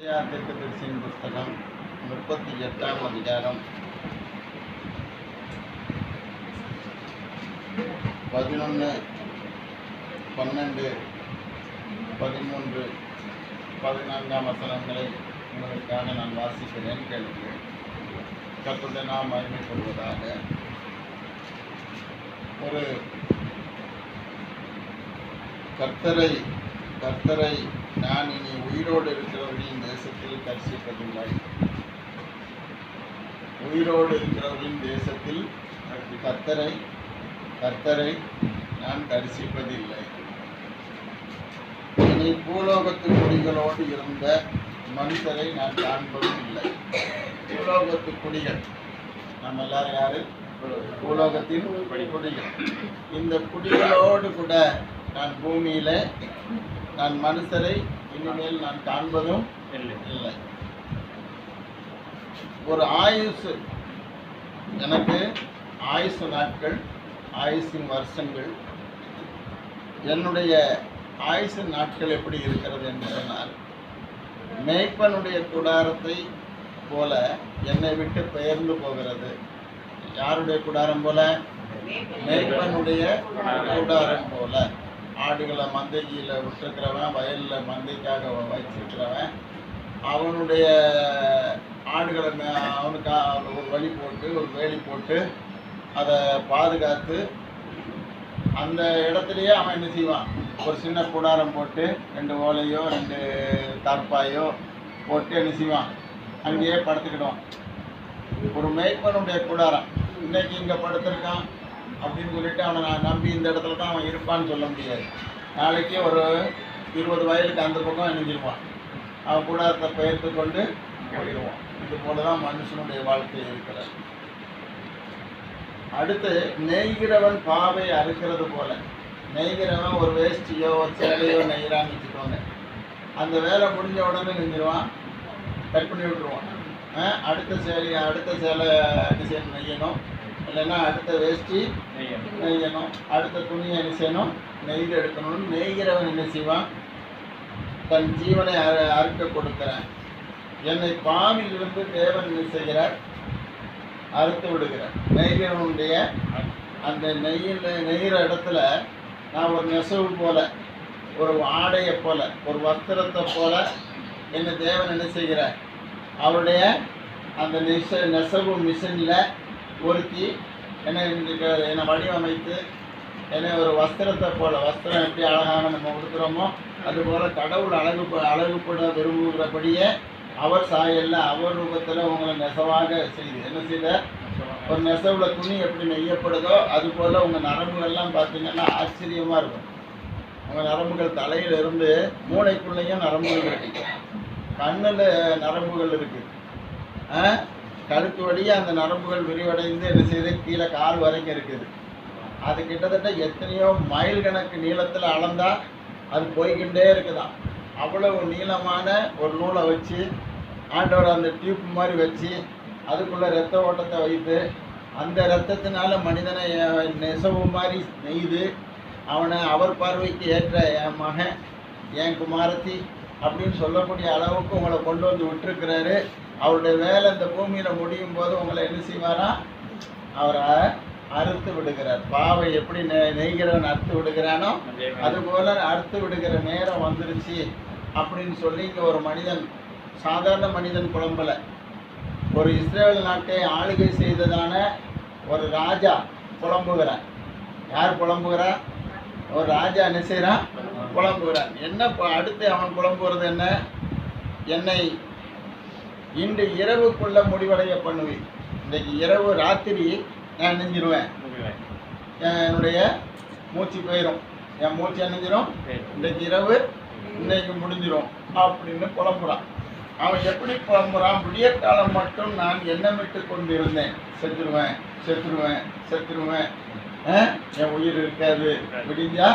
தீர்க்கதரிசியின் புஸ்தகம் 38ஆம் அதிகாரம் 11, 12, 13, 14ஆம் வசனங்களை உங்களுக்காக நான் வாசிக்கிறேன். கேளுங்கள். கர்த்தருடைய நாமம் மகிமைப்படுவதாக. ஒரு கர்த்தரை நான் இனி உயிரோடு இருக்கிறவர்களின் தேசத்தில் தரிசிப்பதில்லை. உயிரோடு இருக்கிறவர்களின் தேசத்தில் கர்த்தரை நான் தரிசிப்பதில்லை. இனி பூலோகத்து குடிகளோடு இருந்த மனுஷரை நான் காண்பதும் இல்லை. பூலோகத்து குடிகள் நம்ம எல்லாரும் யாரு? பூலோகத்தின் குடிகள். இந்த குடிகளோடு கூட நான் பூமியில நான் மனுஷரை இனிமேல் நான் காண்பதும் இல்லை. ஒரு ஆயுசு, எனக்கு ஆயுசு நாட்கள், ஆயுசின் வருஷங்கள், என்னுடைய ஆயுசு நாட்கள் எப்படி இருக்கிறது என்று சொன்னால், மேய்ப்பனுடைய கூடாரத்தை போல என்னை விட்டு பெயர்ந்து போகிறது. யாருடைய கூடாரம் போல? மேய்ப்பனுடைய கூடாரம் போல. ஆடுகளை மந்தையில் விட்டுருக்கிறவன், வயலில் மந்தைக்காக வச்சிருக்கிறவன், அவனுடைய ஆடுகளை அவனுக்கு ஒரு வழி போட்டு, ஒரு வேலி போட்டு அதை பாதுகாத்து, அந்த இடத்துலையே அவன் என்ன செய்வான்? ஒரு சின்ன கூடாரம் போட்டு 2 ஓலையோ 2 தார்ப்பாயோ போட்டு என்ன செய்வான்? அங்கேயே படுத்துக்கிடுவான். ஒரு மேய்ப்பனுடைய கூடாரம். இன்னைக்கு இங்கே படுத்திருக்கான் அப்படின்னு சொல்லிட்டு அவனை நான் நம்பி இந்த இடத்துல தான் அவன் இருப்பான்னு சொல்ல முடியாது. நாளைக்கு ஒரு 20 வயலுக்கு அந்த பக்கம் இணைஞ்சிருவான். அவன் கூடாரத்தை பெயர்த்து கொண்டு போயிடுவான். இது போல தான் மனுஷனுடைய வாழ்க்கை இருக்கிறது. அடுத்து, நெய்கிறவன் பாவை அறுக்கிறது போல. நெய்கிறவன் ஒரு வேஷ்டியோ ஒரு சேலையோ நெய்கிறான்னு வச்சுக்கோங்க. அந்த வேலை முடிஞ்ச உடனே நெஞ்சிருவான், கட் பண்ணி விட்டுருவான். அடுத்த சேலை டிசைன் நெய்யணும், இல்லைன்னா அடுத்த வேஷ்டி நெய்யணும், அடுத்த துணியை என்ன செய்யணும்? நெய்து எடுக்கணும்னு நெய்கிறவன் என்ன செய்வான்? தன் ஜீவனை அறுக்க கொடுக்கிறான். என்னை பாவிலிருந்து தேவன் என்ன செய்கிறார்? அறுத்து விடுகிறார். நெய்கிறவனுடைய அந்த நெய்கிற இடத்துல நான் ஒரு நெசவு போல, ஒரு ஆடையை போல, ஒரு வஸ்திரத்தை போல என்னை தேவன் என்ன செய்கிறார்? அவருடைய அந்த நெசவு மிஷினில் ஒருத்தி என்னை வடிவமைத்து என்னை ஒரு வஸ்திரத்தை போல, வஸ்திரம் எப்படி அழகான நம்ம கொடுக்குறோமோ அதுபோல் கடவுள் அழகுப்பட விரும்புகிறபடியே அவர் சாயல்ல, அவர் ரூபத்தில் உங்களை நெசவாக செய்து என்ன செய்த? ஒரு நெசவுல துணி எப்படி நெய்யப்படுதோ அதுபோல் உங்கள் நரம்புகள்லாம் பார்த்தீங்கன்னா ஆச்சரியமாக இருக்கும். உங்கள் நரம்புகள் தலையிலிருந்து மூளைக்குள்ளேயும் நரம்புகள் இருக்கு, கண்ணில் நரம்புகள் இருக்குது, கழுத்து வழியாக அந்த நரம்புகள் விரிவடைந்து என்ன செய்து கீழே கால் வரைக்கும் இருக்குது. அது கிட்டத்தட்ட எத்தனையோ மைல் கணக்கு நீளத்தில் அளந்தா அது போய்கிட்டே இருக்குதான். அவ்வளவு நீளமான ஒரு நூலை வச்சு ஆண்டவர் அந்த டியூப் மாதிரி வச்சு அதுக்குள்ளே ரத்த ஓட்டத்தை வைத்து அந்த ரத்தத்தினால மனிதனை நெசவு மாதிரி நெய்து அவனை அவர் பார்வைக்கு ஏற்ற என் மகன், என் குமாரத்தி அப்படின்னு சொல்லக்கூடிய அளவுக்கு உங்களை கொண்டு வந்து விட்டுருக்கிறாரு. அவருடைய வேலை இந்த பூமியில் முடியும் போது உங்களை என்ன செய்வாரா? அவரை அறுத்து விடுகிறார். பாவை எப்படி நெய்கிறவன் அறுத்து விடுகிறானோ அதுபோல அறுத்து விடுகிற நேரம் வந்துருச்சு அப்படின்னு சொல்லி இங்கே ஒரு மனிதன், சாதாரண மனிதன் புலம்பல, ஒரு இஸ்ரேல் நாட்டை ஆளுகை செய்ததான ஒரு ராஜா புலம்புகிறான். யார் புலம்புகிறான்? ஒரு ராஜா என்ன செய்கிறான்? புலம்புகிறான். என்ன அடுத்து அவன் புலம்புகிறது என்ன? என்னை இன்று இரவுக்குள்ள முடிவடைய பண்ணுவேன். இன்றைக்கு இரவு ராத்திரி நான் நெஞ்சிருவேன், என்னுடைய மூச்சு போயிடும், என் மூச்சு நெஞ்சிரும், இன்றைக்கு இரவு இன்னைக்கு முடிஞ்சிடும் அப்படின்னு புலம்புறான். அவன் எப்படி புலம்புறான்? விடியற்காலம் மட்டும் நான் எண்ணமிட்டு கொண்டிருந்தேன், செத்துருவேன் செத்துருவேன் செத்துருவேன், என் உயிர் இருக்காது, விடிஞ்சா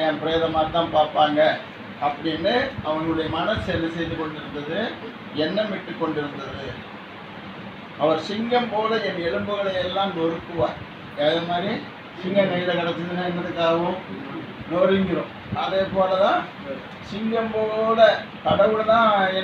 என் பிரேதமாக தான் பார்ப்பாங்க அப்படின்னு அவனுடைய மனசு என்ன செய்து கொண்டிருந்தது? எண்ணமிட்டு கொண்டிருந்தது. அவர் சிங்கம் போல என் எலும்புகளை எல்லாம் நொறுக்குவார். அதே மாதிரி சிங்கம் கையில் கிடச்சதுன்னா என்னதுக்காகவும் நொறுங்கிடும். அதே போல தான் சிங்கம் போல கடவுள் தான் என்னை